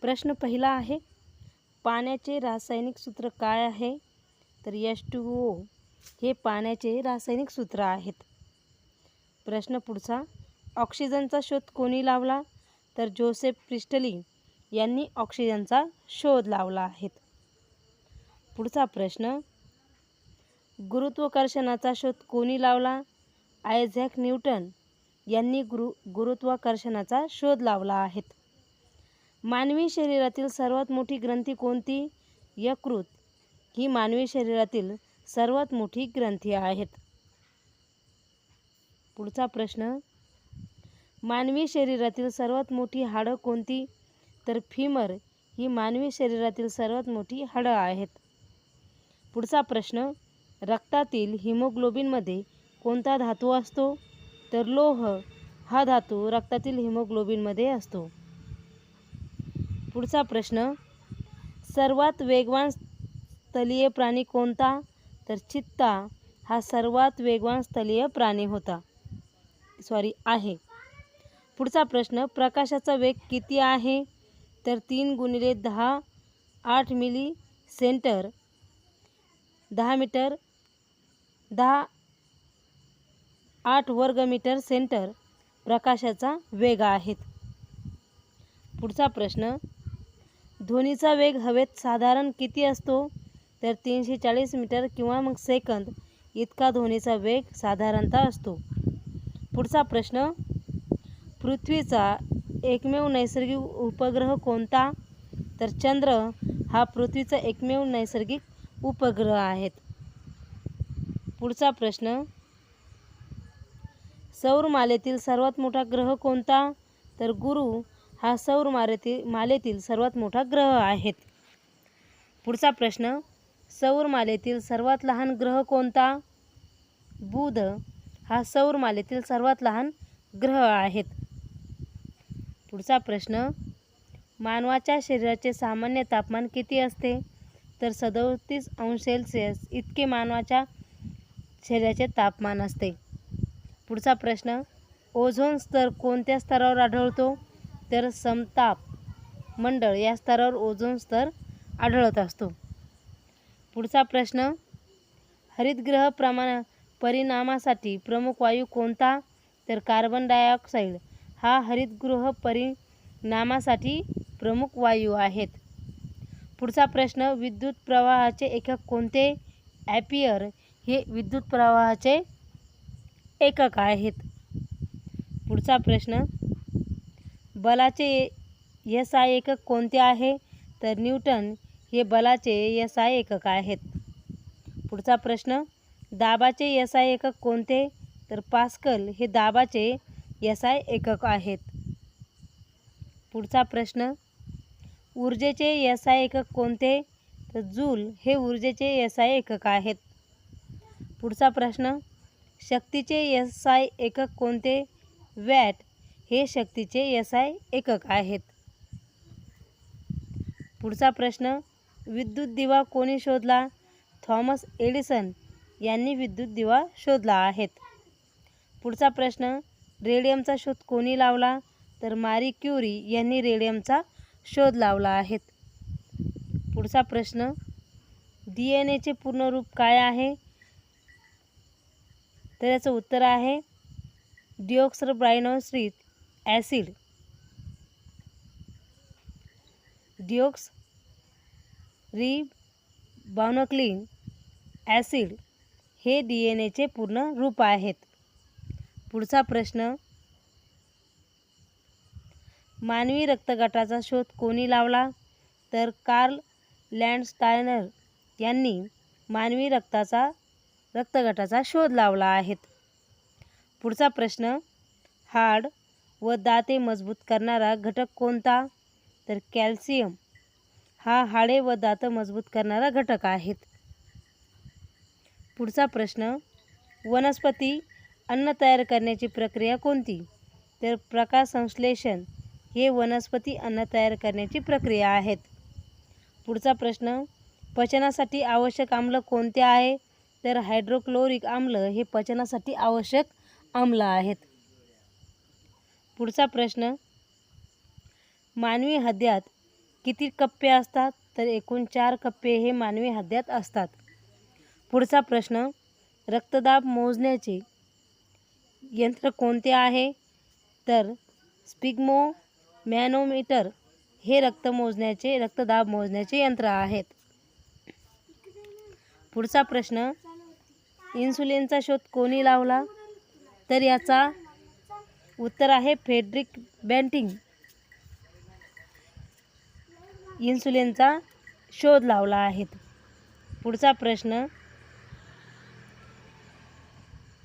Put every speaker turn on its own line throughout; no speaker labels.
प्रश्न पहिला आहे, पाण्याचे रासायनिक सूत्र काय आहे? तर H2O हे पाण्याचे रासायनिक सूत्र आहेत. प्रश्न पुढचा, ऑक्सिजनचा शोध कोणी लावला? तर जोसेफ प्रिस्टली यांनी ऑक्सिजनचा शोध लावला आहे. पुढचा प्रश्न, गुरुत्वाकर्षणाचा शोध कोणी लावला? आयझॅक न्यूटन यांनी गुरुत्वाकर्षणाचा शोध लावला आहे. मानवी शरीरातील सर्वात मोठी ग्रंथी कोणती? यकृत ही मानवी शरीरातील सर्वात मोठी ग्रंथी आहेत. पुढचा प्रश्न, मानवी शरीरातील सर्वात मोठी हाडं कोणती? तर फिमर ही मानवी शरीरातील सर्वात मोठी हाडं आहेत. पुढचा प्रश्न, रक्तातील हिमोग्लोबिनमध्ये कोणता धातू असतो? तर लोह हा धातू रक्तातील हिमोग्लोबिनमध्ये असतो. पुढचा प्रश्न, सर्वात वेगवान स्थलीय प्राणी कोणता? तर चित्ता हा सर्वात वेगवान स्थलीय प्राणी आहे. पुढचा प्रश्न, प्रकाशाचा वेग किती आहे? तर 3 × 10 8 मिली सेंटर 10 मीटर 10 8 वर्ग मीटर सेंटर प्रकाशाचा वेग आहे. पुढचा प्रश्न, ध्वनीचा वेग हवेत साधारण किती असतो? तर 340 मीटर किंवा मग सेकंद इतका ध्वनीचा वेग साधारणतः असतो. पुढचा प्रश्न, पृथ्वीचा एकमेव नैसर्गिक उपग्रह कोणता? तर चंद्र हा पृथ्वीचा एकमेव नैसर्गिक उपग्रह आहे. पुढचा प्रश्न, सौरमालेतील सर्वात मोठा ग्रह कोणता? तर गुरु हा सौरमालेतील सर्वात मोठा ग्रह आहे. पुढचा प्रश्न, सौरमालेतील सर्वात लहान ग्रह कोणता? बुध हा सौरमालेतील सर्वात लहान ग्रह आहे. पुढचा प्रश्न, मानवाच्या शरीराचे सामान्य तापमान किती असते? तर 37° इतके मानवाच्या शरीराचे तापमान असते. पुढचा प्रश्न, ओझोन स्तर कोणत्या स्तरावर आढळतो? तर समताप मंडळ या स्तरावर ओझोन स्तर आढळत असतो. पुढचा प्रश्न, हरितगृह परिणामासाठी प्रमुख वायू कोणता? तर कार्बन डायऑक्साईड हा हरितगृह परिणामासाठी प्रमुख वायू आहेत. पुढचा प्रश्न, विद्युत प्रवाहाचे एकक कोणते? ॲम्पियर हे विद्युत प्रवाहाचे एकक आहेत. पुढचा प्रश्न, बलाचे SI एकक कोणते आहे? तर न्यूटन हे बलाचे SI एकक आहेत. पुढचा प्रश्न, दाबाचे SI एकक कोणते? तर पास्कल हे दाबाचे SI एकक आहेत. पुढचा प्रश्न, ऊर्जेचे SI एकक कोणते? तर जूल हे ऊर्जेचे SI एकक आहेत. पुढचा प्रश्न, शक्तीचे SI एकक कोणते? वॅट हे शक्तीचे SI एकक आहेत. पुढचा प्रश्न, विद्युत दिवा कोणी शोधला? थॉमस एडिसन यांनी विद्युत दिवा शोधला आहे. पुढचा प्रश्न, रेडियमचा शोध कोणी लावला? तर मारी क्युरी यांनी रेडियमचा शोध लावला आहे. पुढचा प्रश्न, DNA पूर्ण रूप काय आहे? तर याचं उत्तर आहे डिऑक्सरिबोन्यूक्लिक ॲसिड. डिऑक्सरिबोन्यूक्लिक ॲसिड हे DNA पूर्ण रूप आहेत. पुढचा प्रश्न, मानवी रक्तगटाचा शोध कोणी लावला? तर कार्ल लँडस्टायनर यांनी मानवी रक्तगटाचा शोध लावला आहे. पुढचा प्रश्न, हाड व दाते मजबूत करणारा घटक कोणता? तर कॅल्शियम हा हाडे व दात मजबूत करणारा घटक आहे. पुढचा प्रश्न, वनस्पती अन्न तयार करण्याची प्रक्रिया कोणती? तर प्रकाशसंश्लेषण हे वनस्पती अन्न तयार करण्याची प्रक्रिया आहेत. पुढचा प्रश्न, पचनासाठी आवश्यक आम्ल कोणते आहे? तर हायड्रोक्लोरिक आम्ल हे पचनासाठी आवश्यक आम्ल आहेत. पुढचा प्रश्न, मानवी हृदयात किती कप्पे असतात? तर एकूण 4 कप्पे हे मानवी हृदयात असतात. पुढचा प्रश्न, रक्तदाब मोजण्याचे यंत्र कोणते आहे? तर स्पिग्मोमॅनोमीटर हे रक्तदाब मोजण्याचे यंत्र आहेत. पुढचा प्रश्न, इन्सुलिनचा शोध कोणी लावला? तर याचा उत्तर आहे फ्रेडरिक बँटिंग. इन्सुलिनचा शोध लावला आहे. पुढचा प्रश्न,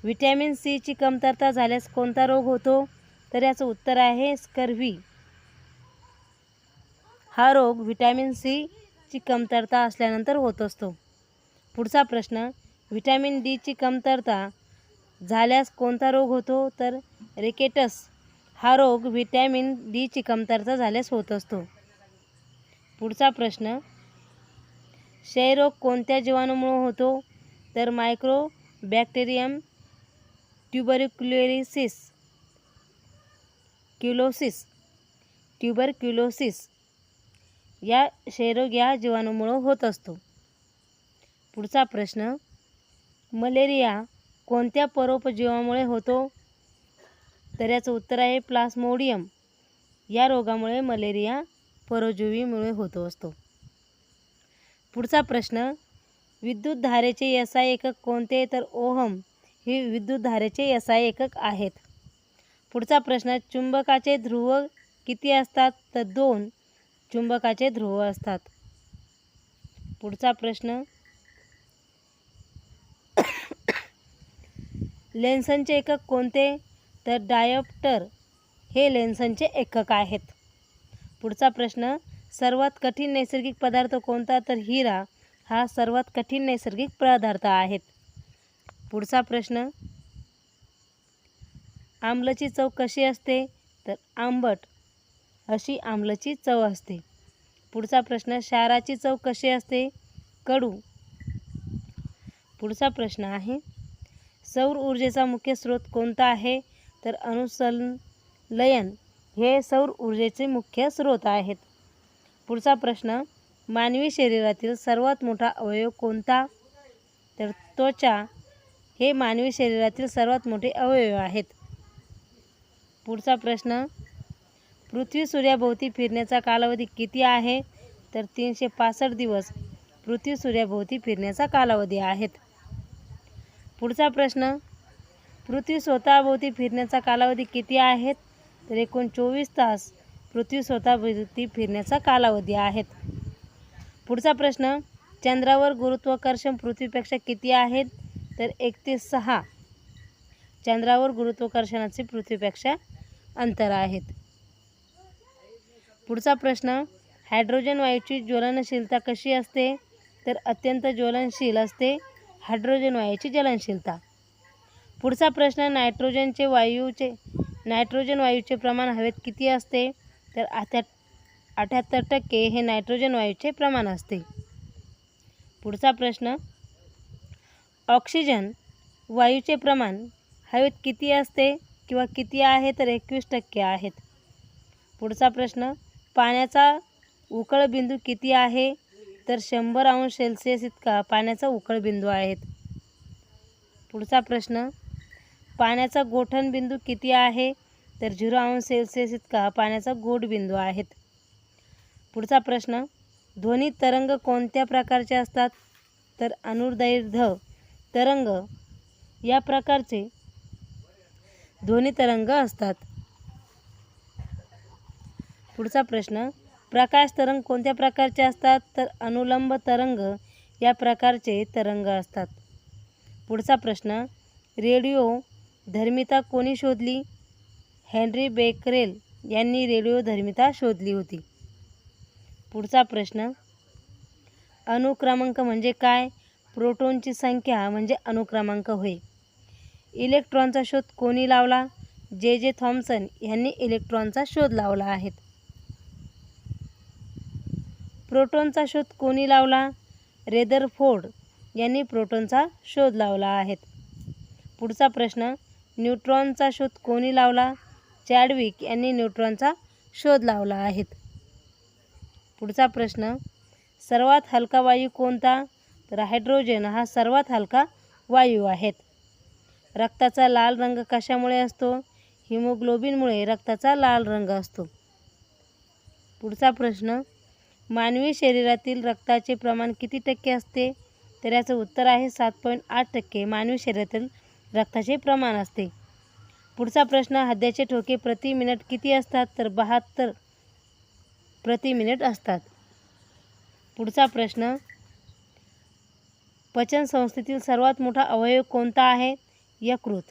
व्हिटॅमिन सी ची कमतरता झाल्यास कोणता रोग होतो? तर याचं उत्तर आहे स्कर्व्ही. हा रोग व्हिटॅमिन सी ची कमतरता असल्यानंतर होत असतो. पुढचा प्रश्न, व्हिटॅमिन डी ची कमतरता झाल्यास कोणता रोग होतो? तर रिकेटस हा रोग व्हिटॅमिन डी ची कमतरता झाल्यास होत असतो. पुढचा प्रश्न, क्षयरोग कोणत्या जीवाणूमुळे होतो? तर मायक्रोबॅक्टेरियम ट्युबरक्युलोसिस या क्षयरोग या जीवाणूमुळे होत असतो. पुढचा प्रश्न, मलेरिया कोणत्या परोपजीवामुळे होतो? तर याचं उत्तर आहे प्लास्मोडियम. या रोगामुळे मलेरिया परजीवीमुळे होतो असतो. पुढचा प्रश्न, विद्युत धारेचे SI एकक कोणते? तर ओहम हे विद्युत धारेचे SI एकक आहेत. पुढचा प्रश्न, चुंबकाचे ध्रुव किती असतात? तर 2 चुंबकाचे ध्रुव असतात. पुढचा प्रश्न, लेन्सचे एकक कोणते? तर डायोप्टर हे लेन्सचे एकक आहेत. पुढचा प्रश्न, सर्वात कठीण नैसर्गिक पदार्थ कोणता? तर हिरा हा सर्वात कठीण नैसर्गिक पदार्थ आहे. पुढचा प्रश्न, आम्लची चव कशी असते? तर आंबट अशी आम्लची चव असते. पुढचा प्रश्न, क्षाराची चव कशी असते? कडू. पुढचा प्रश्न आहे, सौर ऊर्जेचा मुख्य स्रोत कोणता आहे? तर अणुसंलयन हे सौर ऊर्जेचे मुख्य स्रोत आहेत. पुढचा प्रश्न, मानवी शरीरातील सर्वात मोठा अवयव कोणता? तर त्वचा हे मानवी शरीरातील सर्वात मोठे अवयव आहेत. पुढचा प्रश्न, पृथ्वी सूर्याभोवती फिरण्याचा कालावधी किती आहे? तर 365 दिवस पृथ्वी सूर्याभोवती फिरण्याचा कालावधी आहेत. पुढचा प्रश्न, पृथ्वी स्वतःभोवती फिरण्याचा कालावधी किती आहेत? तर एकूण 24 तास पृथ्वी स्वतःभोवती फिरण्याचा कालावधी आहेत. पुढचा प्रश्न, चंद्रावर गुरुत्वाकर्षण पृथ्वीपेक्षा किती आहेत? तर 1:6 चंद्रावर गुरुत्वाकर्षणाचे पृथ्वीपेक्षा अंतर आहेत. पुढचा प्रश्न, हायड्रोजन वायूची ज्वलनशीलता कशी असते? तर अत्यंत ज्वलनशील असते हायड्रोजन वायूची ज्वलनशीलता. पुढचा प्रश्न, नायट्रोजन वायूचे प्रमाण हवेत किती असते? तर 78% हे नायट्रोजन वायूचे प्रमाण असते. पुढचा प्रश्न, ऑक्सिजन वायूचे प्रमाण हवेत किती असते किंवा किती आहे? तर 21% आहेत. पुढचा प्रश्न, पाण्याचा उकळबिंदू किती आहे? तर 100°C इतका पाण्याचा उकळबिंदू आहेत. पुढचा प्रश्न, पाण्याचा गोठण बिंदू किती आहे? तर 0°C इतका पाण्याचा गोठ बिंदू आहेत. पुढचा प्रश्न, ध्वनी तरंग कोणत्या प्रकारचे असतात? तर अनुदैर्ध्य तरंग या प्रकारचे ध्वनी तरंग असतात. पुढचा प्रश्न, प्रकाश तरंग कोणत्या प्रकारचे असतात? तर अनुलंब तरंग या प्रकारचे तरंग असतात. पुढचा प्रश्न, रेडिओधर्मिता कोणी शोधली? हेनरी बेकरेल यांनी रेडिओधर्मिता शोधली होती. पुढचा प्रश्न, अणुक्रमांक म्हणजे काय? प्रोटॉनची संख्या म्हणजे अणुक्रमांक होय. इलेक्ट्रॉनचा शोध कोणी लावला? J.J. थॉम्सन यांनी इलेक्ट्रॉनचा शोध लावला आहे. प्रोटॉनचा शोध कोणी लावला? रेदरफोर्ड यांनी प्रोटॉनचा शोध लावला आहे. पुढचा प्रश्न, न्यूट्रॉनचा शोध कोणी लावला? चॅडविक यांनी न्यूट्रॉनचा शोध लावला आहे. पुढचा प्रश्न, सर्वात हलका वायू कोणता? तर हायड्रोजन हा सर्वात हलका वायू आहे. रक्ताचा लाल रंग कशामुळे असतो? हिमोग्लोबिनमुळे रक्ताचा लाल रंग असतो. पुढचा प्रश्न, मानवी शरीरातील रक्ताचे प्रमाण किती टक्के असते? तर याचं उत्तर आहे 7.8% मानवी शरीरातील रक्ताचे प्रमाण असते. पुढचा प्रश्न, हृदयाचे ठोके प्रति मिनिट किती असतात? तर 72 प्रति मिनिट असतात. पुढचा प्रश्न, पचन संस्थेतील सर्वात मोठा अवयव कोणता आहे? यकृत.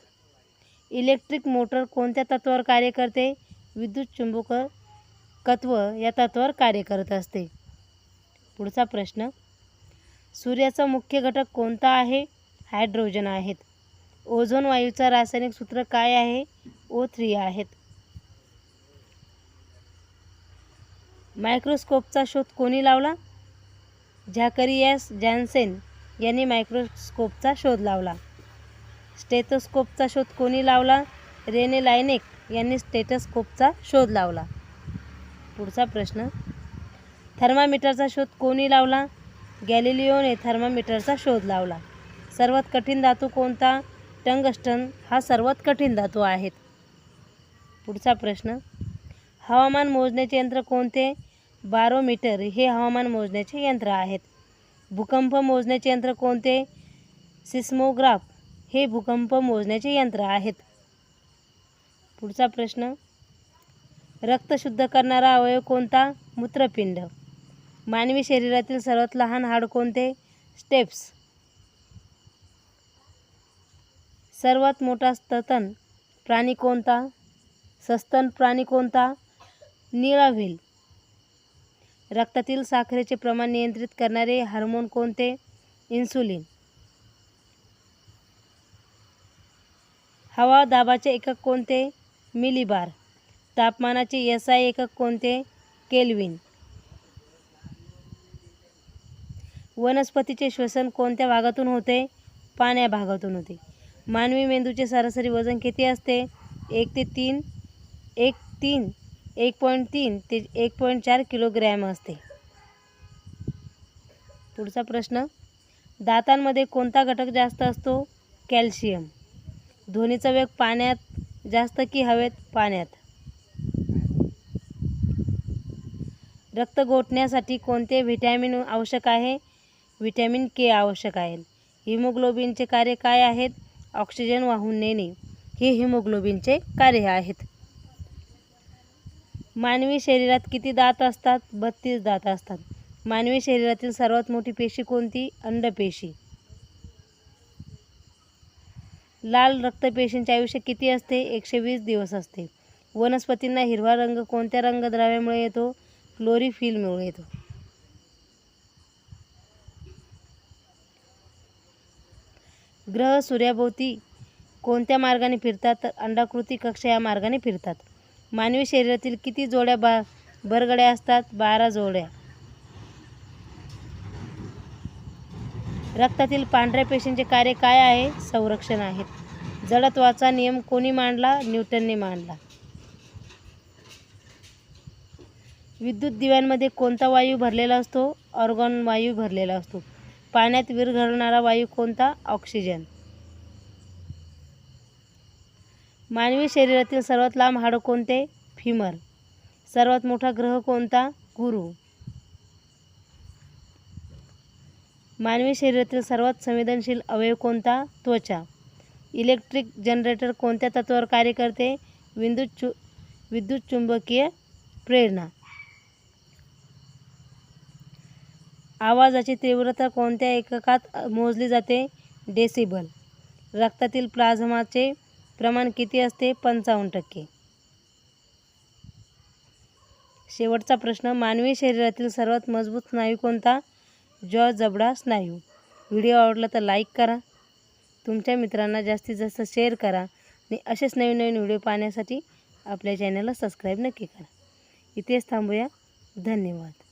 इलेक्ट्रिक मोटर कोणत्या तत्त्वावर कार्य करते? विद्युत चुंबकत्व या तत्त्वावर कार्य करत असते. पुढचा प्रश्न, सूर्याचा मुख्य घटक कोणता आहे? हायड्रोजन आहेत. ओझोन वायूचा रासायनिक सूत्र काय आहे? O3 आहेत. मायक्रोस्कोपचा शोध कोणी लावला? झॅकरियास जॅन्सेन यांनी मायक्रोस्कोपचा शोध लावला. स्टेथोस्कोपचा शोध कोणी लावला? रेने लायनेक यांनी स्टेथोस्कोपचा शोध लावला. पुढचा प्रश्न, थर्मामीटरचा शोध कोणी लावला? गॅलिलिओने थर्मामीटरचा शोध लावला. सर्वात कठीण धातू कोणता? टंगस्टन हा सर्वात कठीण धातू आहेत. पुढचा प्रश्न, हवामान मोजण्याचे यंत्र कोणते? बारोमीटर हे हवामान मोजण्याचे यंत्र आहेत. भूकंप मोजण्याचे यंत्र कोणते? सिस्मोग्राफ हे भूकंप मोजण्याचे यंत्र आहेत. पुढचा प्रश्न, रक्त शुद्ध करणारा अवयव कोणता? मूत्रपिंड. मानवी शरीरातील सर्वात लहान हाड कोणते? स्टेप्स. सर्वात मोठा सस्तन प्राणी कोणता? सस्तन प्राणी कोणता? निळा व्हेल. रक्तातील साखरेचे प्रमाण नियंत्रित करणारे हार्मोन कोणते? इन्सुलिन. हवा दाबाचे एकक कोणते? मिलीबार. तापमानाचे SI एकक कोणते? केल्विन. वनस्पतीचे श्वसन कोणत्या भागातून होते? पाण्या भागातून होते. मानवी मेंदूचे सरासरी वजन किती असते? 1.3 ते 1.4 किलोग्रॅम असते. पुढचा प्रश्न, दातांमध्ये कोणता घटक जास्त असतो? कॅल्शियम. ध्वनीचा वेग पाण्यात जास्त की हवेत? पाण्यात. रक्त गोठण्यासाठी कोणते व्हिटॅमिन आवश्यक आहे? व्हिटॅमिन K आवश्यक आहे. हिमोग्लोबिनचे कार्य काय आहेत? ऑक्सिजन वाहून नेणे हे हिमोग्लोबिनचे कार्य आहेत. मानवी शरीरात किती दात असतात? 32 दात असतात. मानवी शरीरातील सर्वात मोठी पेशी कोणती? अंडपेशी. लाल रक्तपेशींचे आयुष्य किती असते? 120 दिवस असते. वनस्पतींना हिरवा रंग कोणत्या रंगद्रव्यामुळे येतो? क्लोरोफिलमुळे येतो. ग्रह सूर्याभोवती कोणत्या मार्गाने फिरतात? तर अंडाकृती कक्षा या मार्गाने फिरतात. मानवी शरीरातील किती जोड्या बरगड्या असतात? 12 जोड्या. रक्तातील पांढऱ्या पेशींचे कार्य काय आहे? संरक्षण आहेत. जडत्वाचा नियम कोणी मांडला? न्यूटनने मांडला. विद्युत दिव्यांमध्ये कोणता वायू भरलेला असतो? ऑर्गॉन वायू भरलेला असतो. पाण्यात विरघळणारा वायू कोणता? ऑक्सिजन. मानवी शरीरातील सर्वात लांब हाड कोणते? फिमर. सर्वात मोठा ग्रह कोणता? गुरु. मानवी शरीरातील सर्वात संवेदनशील अवयव कोणता? त्वचा. इलेक्ट्रिक जनरेटर कोणत्या तत्त्वावर कार्य करते? विद्युत चुंबकीय प्रेरणा. आवाजाची तीव्रता कोणत्या एककात मोजली जाते? डेसिबल. रक्तातील प्लाझ्माचे प्रमाण किती असते? 55%. शेवटचा प्रश्न, मानवी शरीरातील सर्वात मजबूत स्नायू कोणता? जॉ जबडा स्नायू. व्हिडिओ आवडला तर लाईक करा, तुमच्या मित्रांना जास्तीत जास्त शेअर करा आणि असेच नवीन नवीन व्हिडिओ पाहण्यासाठी आपल्या चॅनलला सबस्क्राईब नक्की करा. इथेच थांबूया. धन्यवाद.